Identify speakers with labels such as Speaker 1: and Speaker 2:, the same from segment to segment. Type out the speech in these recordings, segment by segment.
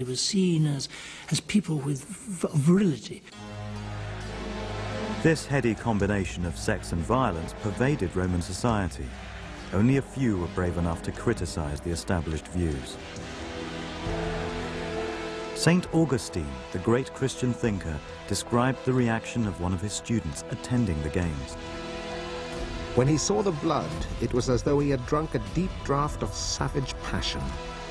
Speaker 1: They were seen as people with virility.
Speaker 2: This heady combination of sex and violence pervaded Roman society. Only a few were brave enough to criticize the established views. Saint Augustine, the great Christian thinker, described the reaction of one of his students attending the games.
Speaker 3: When he saw the blood, it was as though he had drunk a deep draught of savage passion.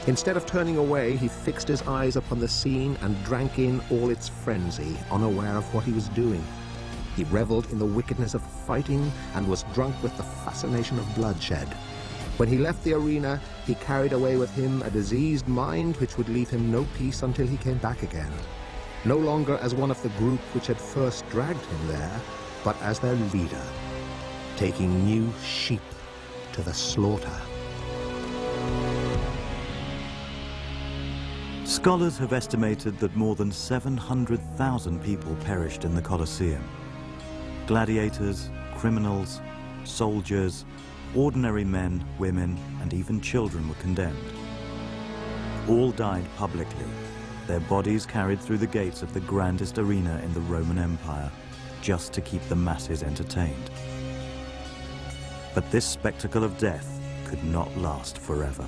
Speaker 3: Instead of turning away, he fixed his eyes upon the scene and drank in all its frenzy, unaware of what he was doing. He reveled in the wickedness of fighting and was drunk with the fascination of bloodshed. When he left the arena, he carried away with him a diseased mind which would leave him no peace until he came back again. No longer as one of the group which had first dragged him there, but as their leader, taking new sheep to the slaughter.
Speaker 2: Scholars have estimated that more than 700,000 people perished in the Colosseum. Gladiators, criminals, soldiers, ordinary men, women, and even children were condemned. All died publicly, their bodies carried through the gates of the grandest arena in the Roman Empire, just to keep the masses entertained. But this spectacle of death could not last forever.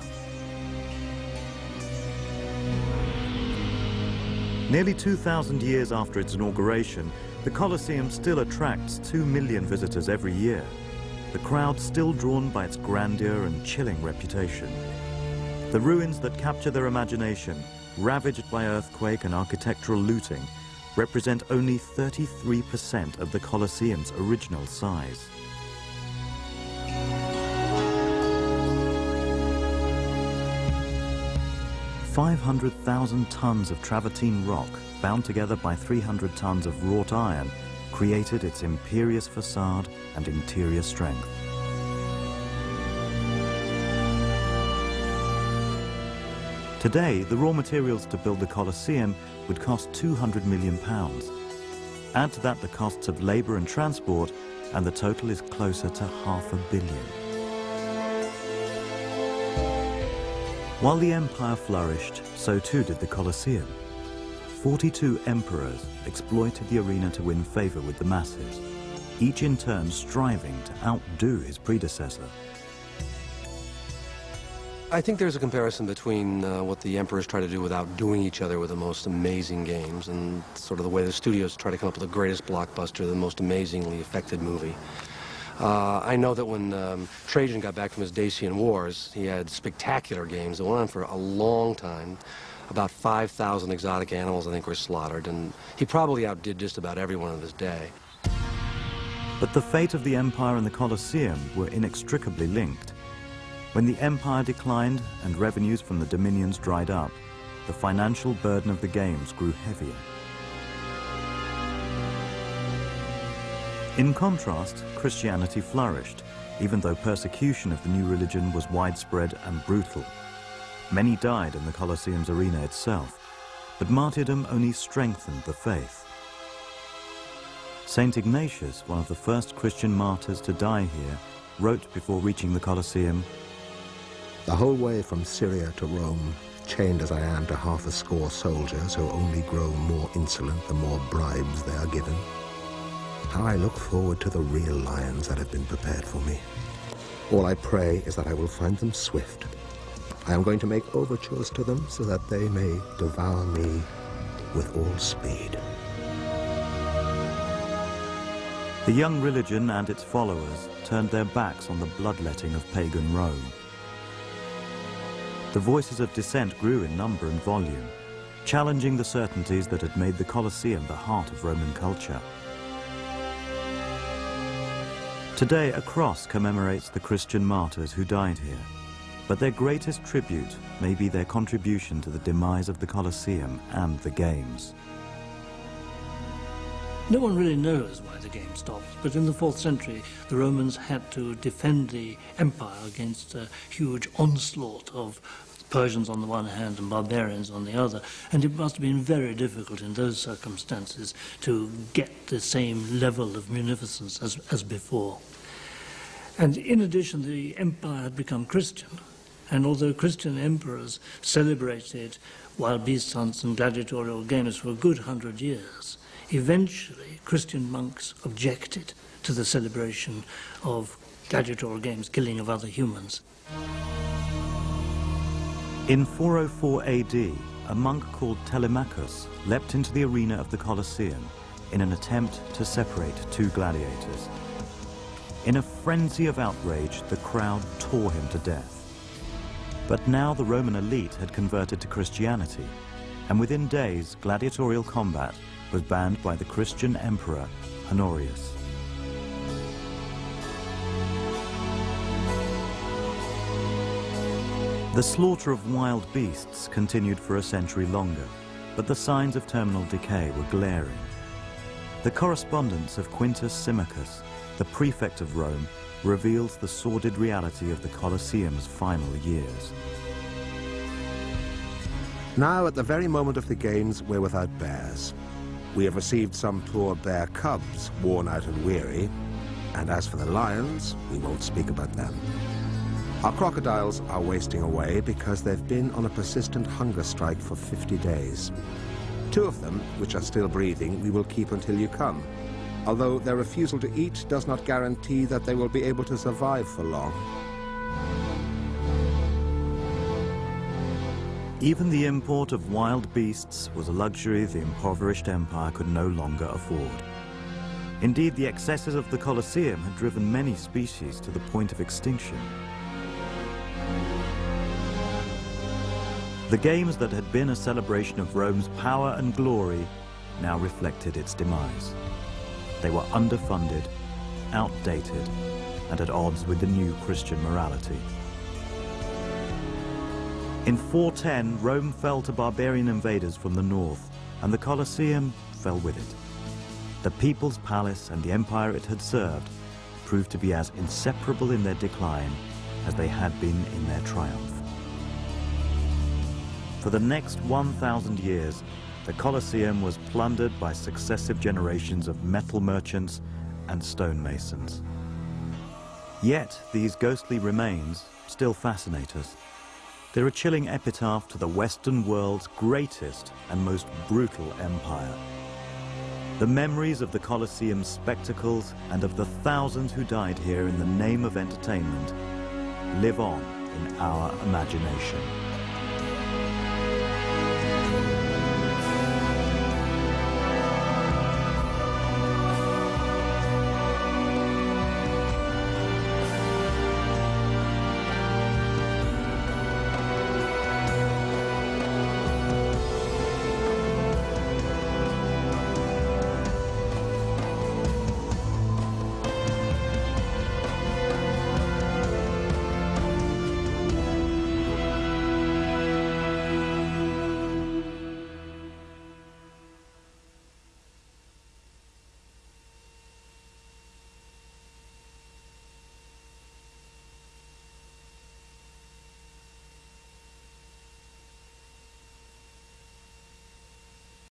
Speaker 2: Nearly 2,000 years after its inauguration, the Colosseum still attracts 2 million visitors every year. The crowd still drawn by its grandeur and chilling reputation. The ruins that capture their imagination, ravaged by earthquake and architectural looting, represent only 33% of the Colosseum's original size. "500,000 tons of travertine rock, bound together by 300 tons of wrought iron, created its imperious facade and interior strength. Today, the raw materials to build the Colosseum would cost £200 million. Add to that the costs of labor and transport, and the total is closer to £500 million. While the empire flourished, so too did the Colosseum. 42 emperors exploited the arena to win favor with the masses, each in turn striving to outdo his predecessor.
Speaker 4: I think there's a comparison between what the emperors try to do without doing each other with the most amazing games, and sort of the way the studios try to come up with the greatest blockbuster, the most amazingly affected movie. I know that when Trajan got back from his Dacian Wars, he had spectacular games that went on for a long time. About 5,000 exotic animals, I think, were slaughtered, and he probably outdid just about everyone of his day.
Speaker 2: But the fate of the empire and the Colosseum were inextricably linked. When the empire declined and revenues from the dominions dried up, the financial burden of the games grew heavier. In contrast, Christianity flourished, even though persecution of the new religion was widespread and brutal. Many died in the Colosseum's arena itself, but martyrdom only strengthened the faith. Saint Ignatius, one of the first Christian martyrs to die here, wrote before reaching the Colosseum,
Speaker 3: "The whole way from Syria to Rome, chained as I am to 60 soldiers who only grow more insolent the more bribes they are given. How I look forward to the real lions that have been prepared for me. All I pray is that I will find them swift. I am going to make overtures to them so that they may devour me with all speed."
Speaker 2: The young religion and its followers turned their backs on the bloodletting of pagan Rome. The voices of dissent grew in number and volume, challenging the certainties that had made the Colosseum the heart of Roman culture. Today, a cross commemorates the Christian martyrs who died here, but their greatest tribute may be their contribution to the demise of the Colosseum and the Games.
Speaker 1: No one really knows why the game stopped, but in the 4th century, the Romans had to defend the empire against a huge onslaught of Persians on the one hand and barbarians on the other, and it must have been very difficult in those circumstances to get the same level of munificence as before. And in addition, the empire had become Christian, and although Christian emperors celebrated wild beast hunts and gladiatorial games for a good 100 years. Eventually, Christian monks objected to the celebration of gladiatorial games, killing of other humans.
Speaker 2: In 404 AD, a monk called Telemachus leapt into the arena of the Colosseum in an attempt to separate two gladiators. In a frenzy of outrage, the crowd tore him to death. But now the Roman elite had converted to Christianity, and within days, gladiatorial combat was banned by the Christian emperor, Honorius. The slaughter of wild beasts continued for a century longer, but the signs of terminal decay were glaring. The correspondence of Quintus Symmachus, the prefect of Rome, reveals the sordid reality of the Colosseum's final years.
Speaker 3: Now, at the very moment of the games, we're without bears. We have received some poor bear cubs, worn out and weary, and as for the lions, we won't speak about them. Our crocodiles are wasting away because they've been on a persistent hunger strike for 50 days. 2 of them, which are still breathing, we will keep until you come, although their refusal to eat does not guarantee that they will be able to survive for long.
Speaker 2: Even the import of wild beasts was a luxury the impoverished empire could no longer afford. Indeed, the excesses of the Colosseum had driven many species to the point of extinction. The games that had been a celebration of Rome's power and glory now reflected its demise. They were underfunded, outdated, and at odds with the new Christian morality. In 410, Rome fell to barbarian invaders from the north, and the Colosseum fell with it. The People's Palace and the empire it had served proved to be as inseparable in their decline as they had been in their triumph. For the next 1,000 years, the Colosseum was plundered by successive generations of metal merchants and stonemasons. Yet these ghostly remains still fascinate us. They're a chilling epitaph to the Western world's greatest and most brutal empire. The memories of the Colosseum's spectacles and of the thousands who died here in the name of entertainment live on in our imagination.